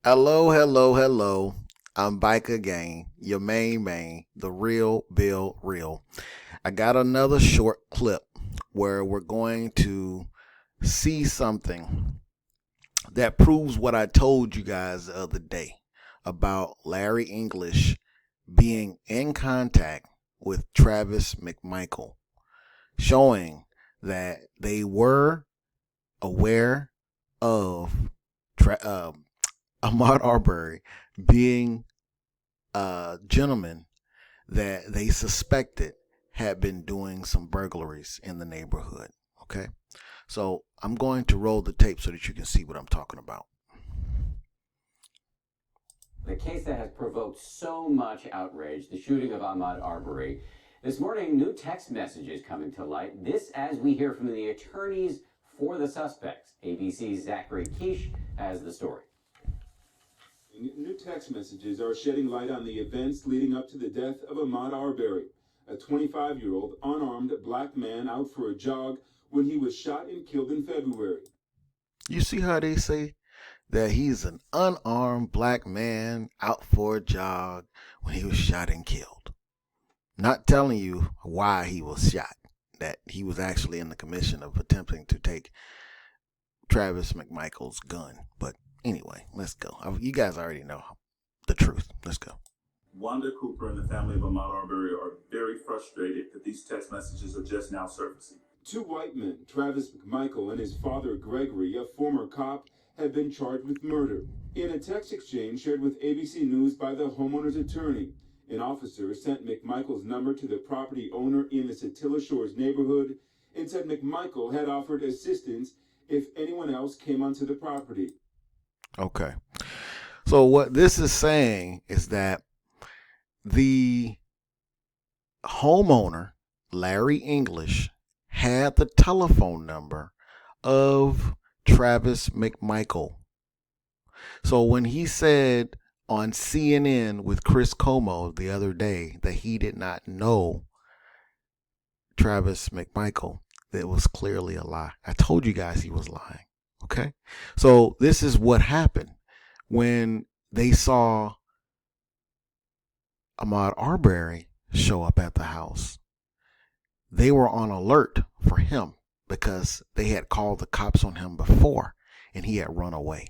Hello, hello, hello. I'm back again, your main man, the real Bill Real. I got another short clip where we're going to see something that proves what I told you guys the other day about Larry English being in contact with Travis McMichael, showing that they were aware of Ahmaud Arbery being a gentleman that they suspected had been doing some burglaries in the neighborhood. Okay, so I'm going to roll the tape so that you can see what I'm talking about. The case that has provoked so much outrage, the shooting of Ahmaud Arbery. This morning, new text messages coming to light. This as we hear from the attorneys for the suspects. ABC's Zachary Keish has the story. New text messages are shedding light on the events leading up to the death of Ahmaud Arbery, a 25-year-old unarmed black man out for a jog when he was shot and killed in February. You see how they say that he's an unarmed black man out for a jog when he was shot and killed? Not telling you why he was shot, that he was actually in the commission of attempting to take Travis McMichael's gun. But anyway, let's go. You guys already know the truth. Let's go. Wanda Cooper and the family of Ahmaud Arbery are very frustrated that these text messages are just now surfacing. Two white men, Travis McMichael and his father Gregory, a former cop, have been charged with murder. In a text exchange shared with ABC News by the homeowner's attorney, an officer sent McMichael's number to the property owner in the Satilla Shores neighborhood and said McMichael had offered assistance if anyone else came onto the property. Okay. So what this is saying is that the homeowner, Larry English, had the telephone number of Travis McMichael. So when he said on CNN with Chris Como the other day that he did not know Travis McMichael, that was clearly a lie. I told you guys he was lying. Okay? So this is what happened when they saw Ahmaud Arbery show up at the house. They were on alert for him because they had called the cops on him before and he had run away.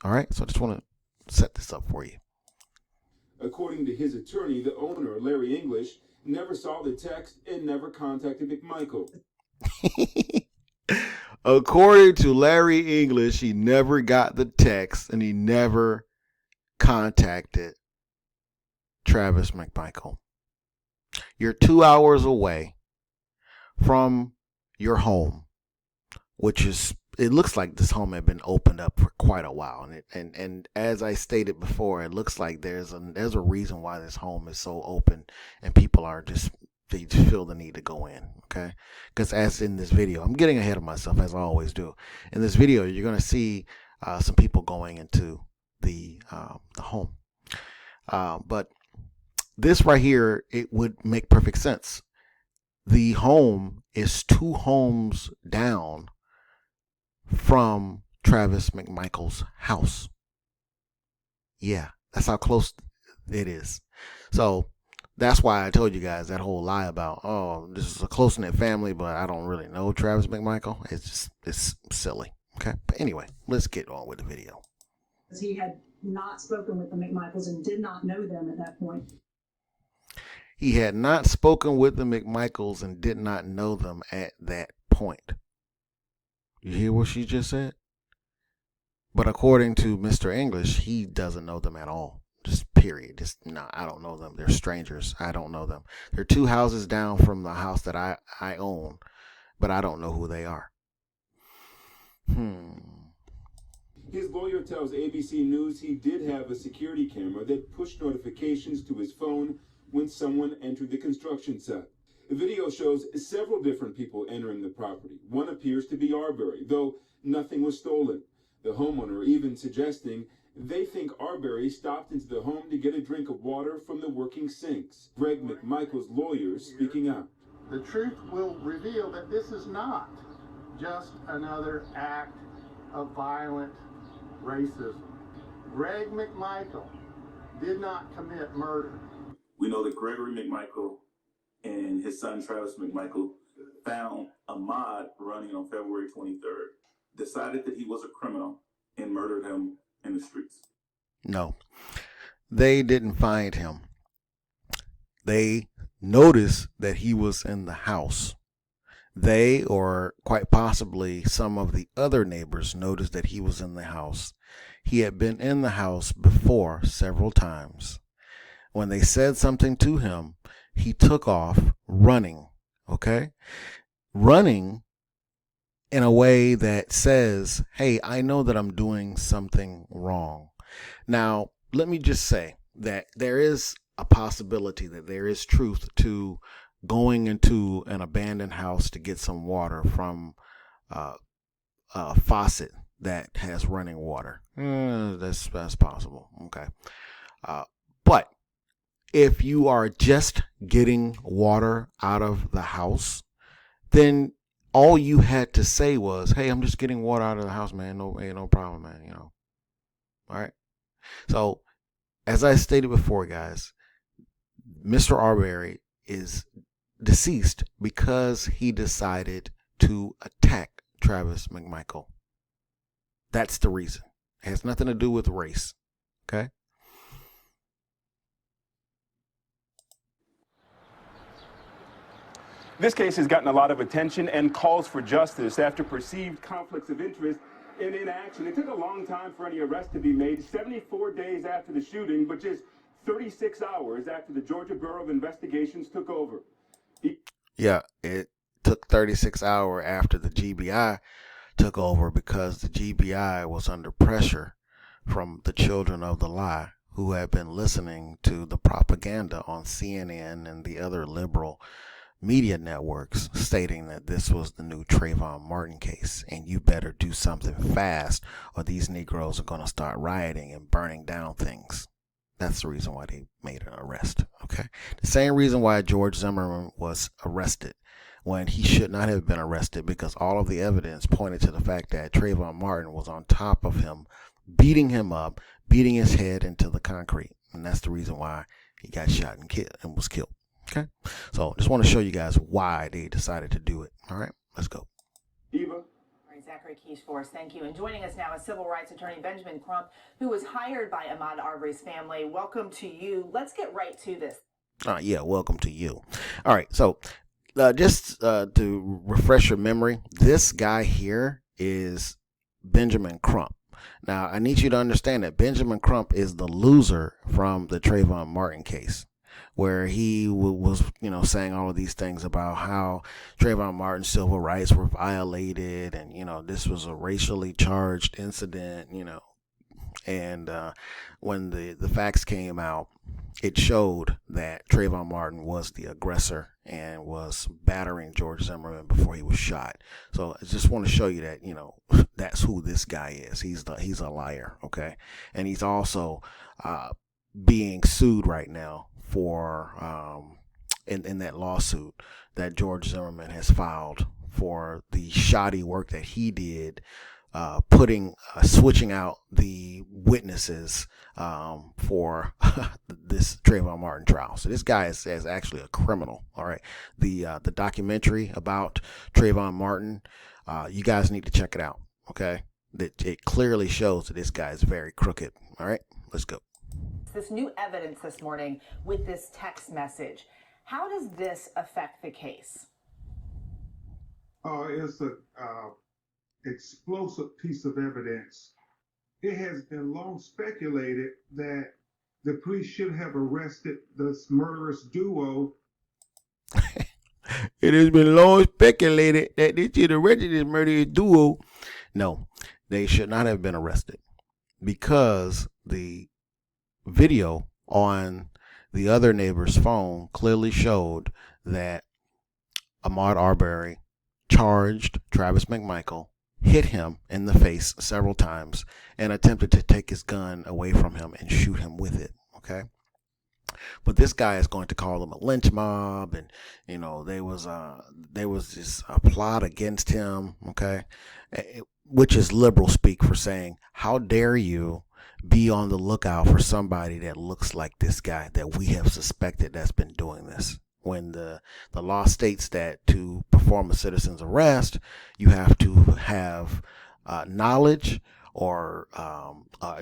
All right, so I just want to set this up for you. According to his attorney, the owner, Larry English, never saw the text and never contacted McMichael. According to Larry English, he never got the text and he never contacted Travis McMichael. You're 2 hours away from your home, which is, it looks like this home had been opened up for quite a while. And as I stated before, it looks like there's a reason why this home is so open and people are they just feel the need to go in, okay? Because as in this video, I'm getting ahead of myself as I always do. In this video, you're going to see some people going into the home. But this right here, it would make perfect sense. The home is 2 homes down from Travis McMichael's house. Yeah, that's how close it is. So that's why I told you guys that whole lie about, oh, this is a close-knit family, but I don't really know Travis McMichael. It's silly. Okay, but anyway, let's get on with the video. He had not spoken with the McMichaels and did not know them at that point. He had not spoken with the McMichaels and did not know them at that point. You hear what she just said? But according to Mr. English, he doesn't know them at all. Just period. Just no, I don't know them. They're strangers. I don't know them. They're 2 houses down from the house that I own, but I don't know who they are. His lawyer tells ABC News he did have a security camera that pushed notifications to his phone when someone entered the construction site. The video shows several different people entering the property. One appears to be Arbery, though nothing was stolen. The homeowner even suggesting they think Arbery stopped into the home to get a drink of water from the working sinks. Greg McMichael's lawyer speaking out. The truth will reveal that this is not just another act of violent racism. Greg McMichael did not commit murder. We know that Gregory McMichael and his son Travis McMichael found Ahmaud running on February 23rd, decided that he was a criminal, and murdered him in the streets. No, they didn't find him. They noticed that he was in the house. They, or quite possibly some of the other neighbors, noticed that he was in the house. He had been in the house before several times. When they said something to him, he took off running, okay? Running in a way that says, hey, I know that I'm doing something wrong. Now, let me just say that there is a possibility that there is truth to going into an abandoned house to get some water from a faucet that has running water. That's possible, okay? But if you are just getting water out of the house, then all you had to say was, hey, I'm just getting water out of the house, man. No problem, man, you know. All right. So, as I stated before, guys, Mr. Arbery is deceased because he decided to attack Travis McMichael. That's the reason. It has nothing to do with race. Okay? This case has gotten a lot of attention and calls for justice after perceived conflicts of interest and inaction. It took a long time for any arrest to be made, 74 days after the shooting, but just 36 hours after the Georgia Bureau of Investigations took over. Yeah, it took 36 hours after the GBI took over because the GBI was under pressure from the children of the lie who had been listening to the propaganda on CNN and the other liberal media networks stating that this was the new Trayvon Martin case and you better do something fast or these Negroes are going to start rioting and burning down things. That's the reason why they made an arrest, okay? The same reason why George Zimmerman was arrested when he should not have been arrested, because all of the evidence pointed to the fact that Trayvon Martin was on top of him, beating him up, beating his head into the concrete. And that's the reason why he got shot and was killed. Okay, so just want to show you guys why they decided to do it. All right, let's go. Eva. Zachary Keish for us, thank you. And joining us now is civil rights attorney Benjamin Crump, who was hired by Ahmaud Arbery's family. Welcome to you. Let's get right to this. Yeah, welcome to you. All right, so just to refresh your memory, this guy here is Benjamin Crump. Now, I need you to understand that Benjamin Crump is the loser from the Trayvon Martin case, where he was, saying all of these things about how Trayvon Martin's civil rights were violated and, this was a racially charged incident, and when the facts came out, it showed that Trayvon Martin was the aggressor and was battering George Zimmerman before he was shot. So I just want to show you that, that's who this guy is. He's a liar, okay? And he's also being sued right now for in that lawsuit that George Zimmerman has filed for the shoddy work that he did, switching out the witnesses for this Trayvon Martin trial. So this guy is actually a criminal. All right, the documentary about Trayvon Martin, you guys need to check it out. Okay, it clearly shows that this guy is very crooked. All right, let's go. This new evidence this morning with this text message. How does this affect the case? It's a explosive piece of evidence. It has been long speculated that the police should have arrested this murderous duo. It has been long speculated that they should have arrested this murderous duo. No, they should not have been arrested because the video on the other neighbor's phone clearly showed that Ahmaud Arbery charged Travis McMichael, hit him in the face several times, and attempted to take his gun away from him and shoot him with it. Okay. But this guy is going to call them a lynch mob, and there was this plot against him. Okay, which is liberal speak for saying, how dare you be on the lookout for somebody that looks like this guy that we have suspected that's been doing this. When the law states that to perform a citizen's arrest, you have to have knowledge or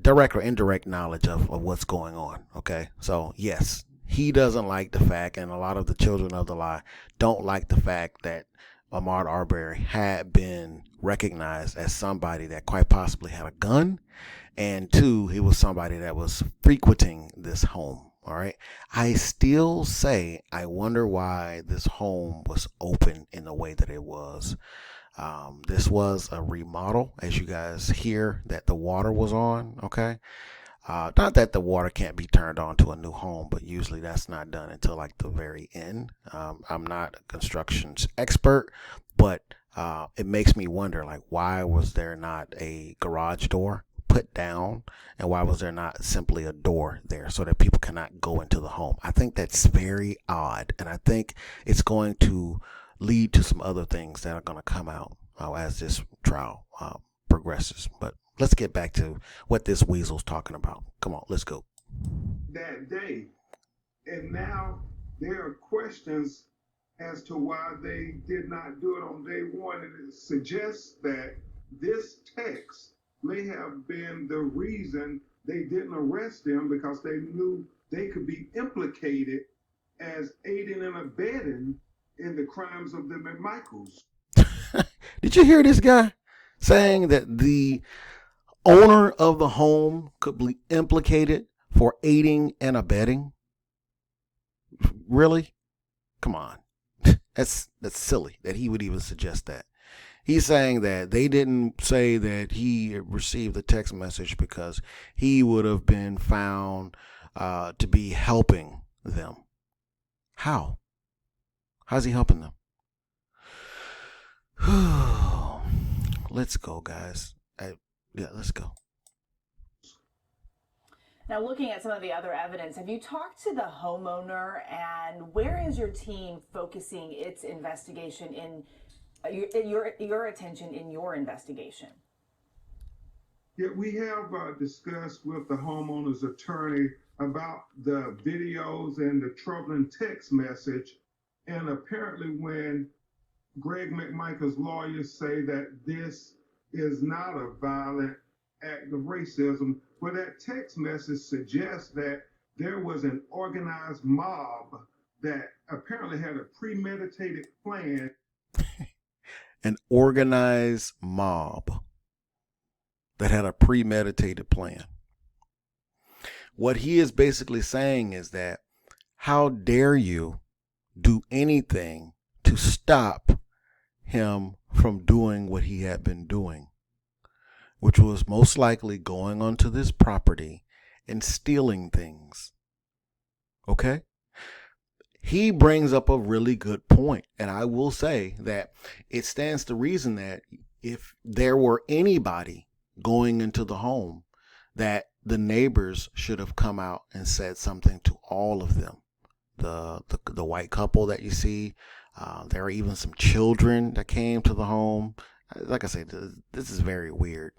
direct or indirect knowledge of what's going on. Okay, so yes, he doesn't like the fact, and a lot of the children of the lie don't like the fact that Ahmaud Arbery had been recognized as somebody that quite possibly had a gun, and two, he was somebody that was frequenting this home. All right. I still say I wonder why this home was open in the way that it was. This was a remodel, as you guys hear that the water was on. Okay. Not that the water can't be turned on to a new home, but usually that's not done until like the very end. I'm not a construction expert, but it makes me wonder, like, why was there not a garage door put down, and why was there not simply a door there so that people cannot go into the home? I think that's very odd, and I think it's going to lead to some other things that are going to come out as this trial progresses. But let's get back to what this weasel's talking about. Come on, let's go. That day. And now there are questions as to why they did not do it on day one. And it suggests that this text may have been the reason they didn't arrest him, because they knew they could be implicated as aiding and abetting in the crimes of the McMichaels. Did you hear this guy saying that the owner of the home could be implicated for aiding and abetting? Really? Come on. That's silly that he would even suggest that. He's saying that they didn't say that he received the text message because he would have been found to be helping them. How? How's he helping them? Let's go, guys. Let's go. Now, looking at some of the other evidence, have you talked to the homeowner, and where is your team focusing its investigation in your attention in your investigation? Yeah, we have discussed with the homeowner's attorney about the videos and the troubling text message. And apparently when Greg McMichael's lawyers say that this is not a violent act of racism, but that text message suggests that there was an organized mob that apparently had a premeditated plan. An organized mob that had a premeditated plan. What he is basically saying is that, how dare you do anything to stop him from doing what he had been doing, which was most likely going onto this property and stealing things. Okay? He brings up a really good point, and I will say that it stands to reason that if there were anybody going into the home, that the neighbors should have come out and said something to all of them. The white couple that you see, there are even some children that came to the home. Like I said, this is very weird.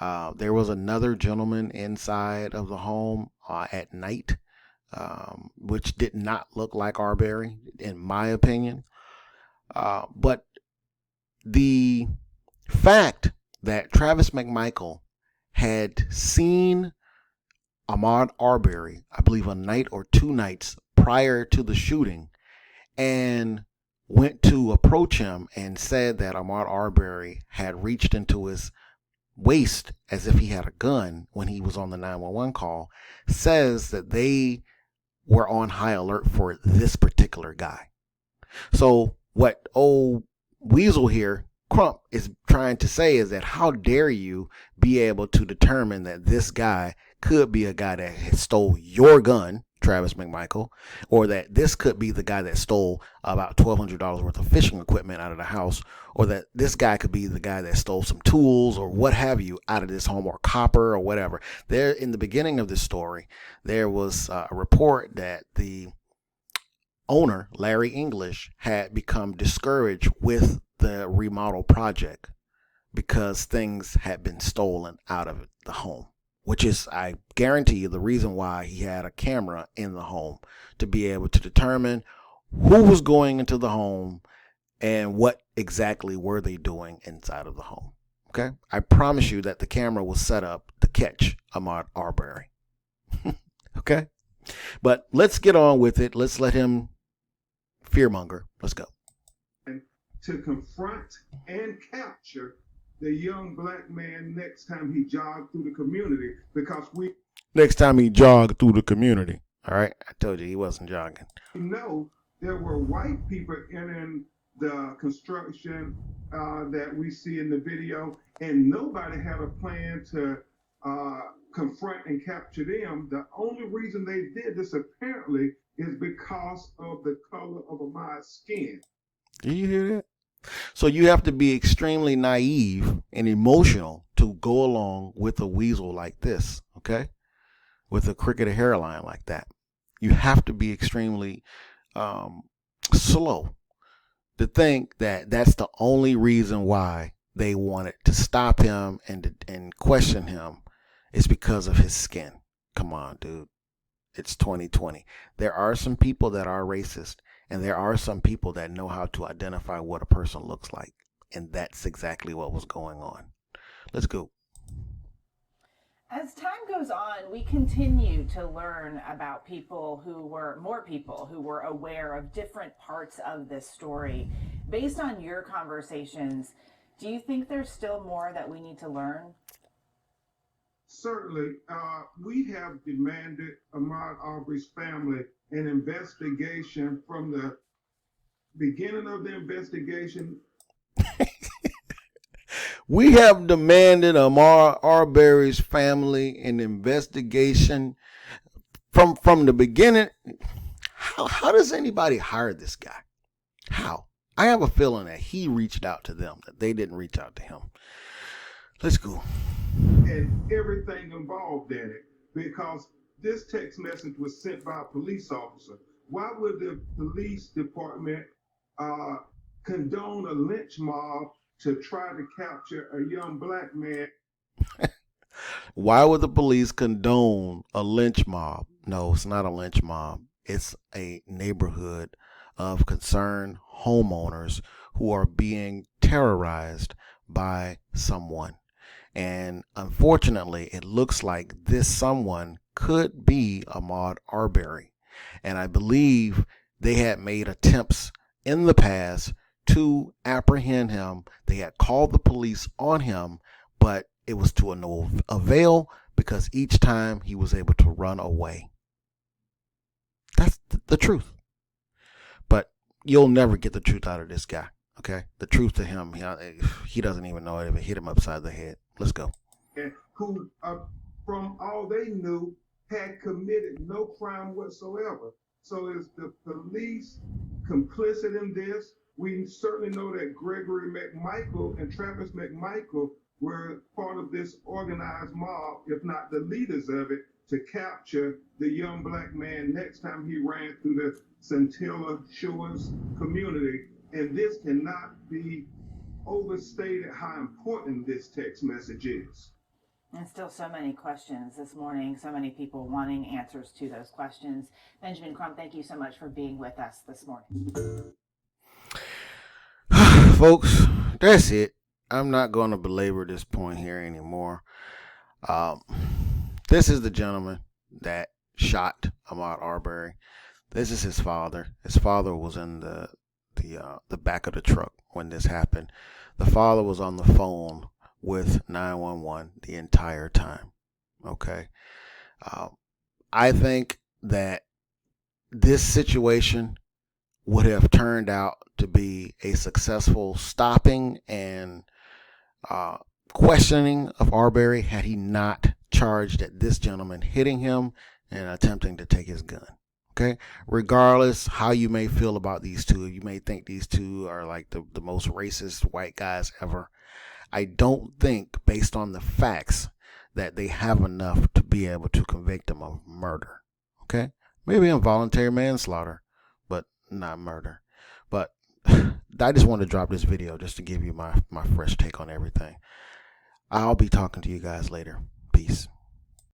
There was another gentleman inside of the home at night, which did not look like Arbery, in my opinion. But the fact that Travis McMichael had seen Ahmaud Arbery, I believe a night or two nights prior to the shooting, and went to approach him and said that Ahmaud Arbery had reached into his waist as if he had a gun when he was on the 911 call, says that they were on high alert for this particular guy. So what old Weasel here, Crump, is trying to say is that, how dare you be able to determine that this guy could be a guy that had stole your gun, Travis McMichael, or that this could be the guy that stole about $1,200 worth of fishing equipment out of the house, or that this guy could be the guy that stole some tools or what have you out of this home, or copper or whatever. There, in the beginning of this story, there was a report that the owner, Larry English, had become discouraged with the remodel project because things had been stolen out of the home. which is, I guarantee you, the reason why he had a camera in the home, to be able to determine who was going into the home and what exactly were they doing inside of the home. Okay? I promise you that the camera was set up to catch Ahmaud Arbery. Okay? But let's get on with it. Let's let him fearmonger. Let's go. To confront and capture the young black man next time he jogged through the community, because we Next time he jogged through the community. All right? I told you he wasn't jogging. know there were white people in the construction that we see in the video, and nobody had a plan to confront and capture them. The only reason they did this apparently is because of the color of Ahmaud's skin. Do you hear that? So you have to be extremely naive and emotional to go along with a weasel like this, okay? With a crooked hairline like that. You have to be extremely slow to think that that's the only reason why they wanted to stop him and question him is because of his skin. Come on, dude. It's 2020. There are some people that are racist, and there are some people that know how to identify what a person looks like. And that's exactly what was going on. Let's go. As time goes on, we continue to learn about more people who were aware of different parts of this story. Based on your conversations, do you think there's still more that we need to learn? Certainly, we have demanded Ahmaud Arbery's family an investigation from the beginning of the investigation. We have demanded Ahmaud Arbery's family an investigation from the beginning. How does anybody hire this guy? How? I have a feeling that he reached out to them, that they didn't reach out to him. Let's go. And everything involved in it, because this text message was sent by a police officer. Why would the police department condone a lynch mob to try to capture a young black man? Why would the police condone a lynch mob? No, it's not a lynch mob. It's a neighborhood of concerned homeowners who are being terrorized by someone. And unfortunately, it looks like this someone could be Ahmaud Arbery. And I believe they had made attempts in the past to apprehend him. They had called the police on him, but it was to no avail because each time he was able to run away. That's the truth. But you'll never get the truth out of this guy, okay? The truth to him, he doesn't even know it if it hit him upside the head. Let's go. Who, from all they knew, had committed no crime whatsoever. So is the police complicit in this? We certainly know that Gregory McMichael and Travis McMichael were part of this organized mob, if not the leaders of it, to capture the young black man next time he ran through the Scintilla Shores community. And this cannot be overstated how important this text message is. And still so many questions this morning, so many people wanting answers to those questions. Benjamin Crump, thank you so much for being with us this morning. Folks, that's it. I'm not going to belabor this point here anymore. This is the gentleman that shot Ahmaud Arbery. This is his father. His father was in the back of the truck when this happened. The father was on the phone with 911 the entire time. Okay. I think that this situation would have turned out to be a successful stopping and questioning of Arbery had he not charged at this gentleman hitting him and attempting to take his gun. Okay, regardless how you may feel about these two, you may think these two are like the most racist white guys ever. I don't think, based on the facts, that they have enough to be able to convict them of murder. Okay, maybe involuntary manslaughter, but not murder. But I just wanted to drop this video just to give you my fresh take on everything. I'll be talking to you guys later. Peace.